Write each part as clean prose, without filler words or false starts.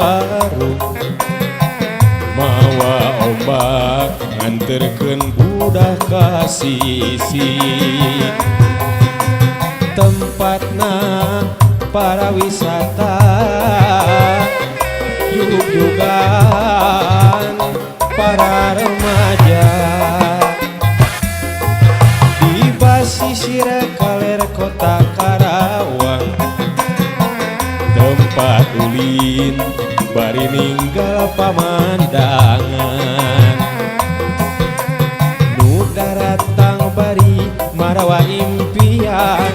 Baru mawa ombak nganterkeun budak ka sisi tempatna para wisata yug-yugan para remaja di basisir kaler kota Karawang tempat ulin bari ninggal pamandangan nu daratang bari marawa impian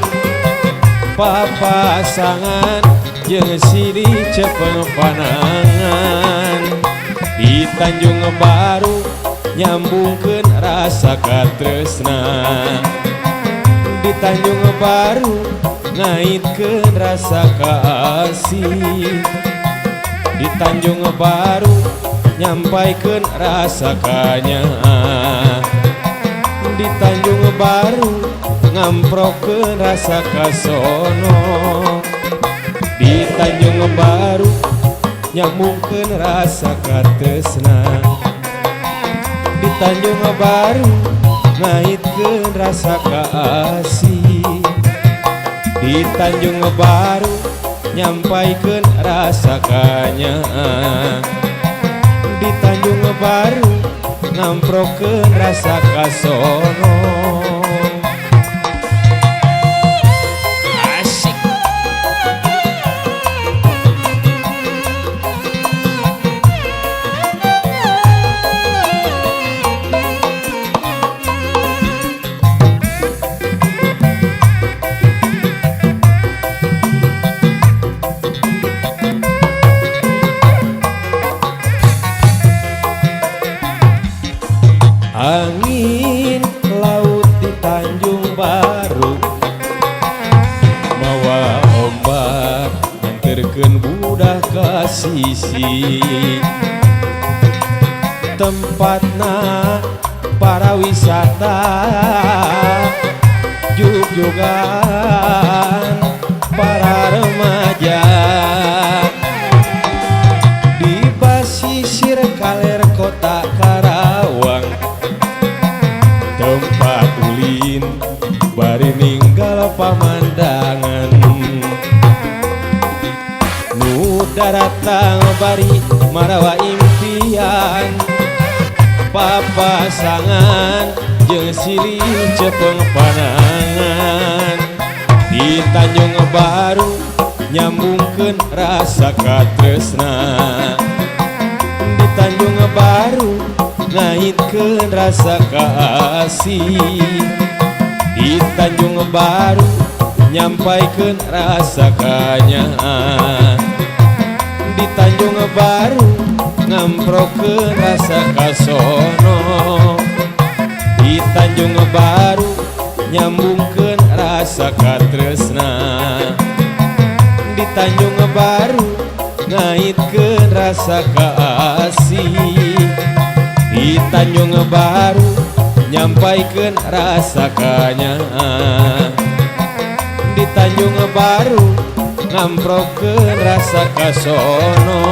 papasangan jeung sidi cepeng panangan di Tanjung Baru nyambungkeun rasa katresna di Tanjung Baru ngaitkeun rasa kasih di Tanjung Baru nyampaikeun rasa kanyaan di Tanjung Baru ngamprokeun rasa kasono di Tanjung Baru nyambungkeun rasa katresna di Tanjung Baru ngaitkeun rasa kasih di Tanjung Baru nyampaikeun rasa kanyaan di Tanjung Baru ngamprokeun rasa kasono asik angin laut di Tanjung Baru mawa ombak nganterkeun budak ka sisi tempatna para wisata yug-yugan para remaja di basisir kaler kota Karawang tempat ulin bari ninggal pamandangan nu daratang bari marawa impian papasangan jeung silih cepeng panangan di Tanjung Baru nyambungkeun rasa katresna di Tanjung Baru ngaitkeun rasa kasih di Tanjung Baru nyampaikeun rasa kanyaan di Tanjung Baru ngamprokeun rasa kasono di Tanjung Baru nyambungkeun rasa katresna di Tanjung Baru ngaitkeun rasa kasih di Tanjung Baru nyampaikeun rasa kanyaan di Tanjung Baru ngamprokeun rasa kasono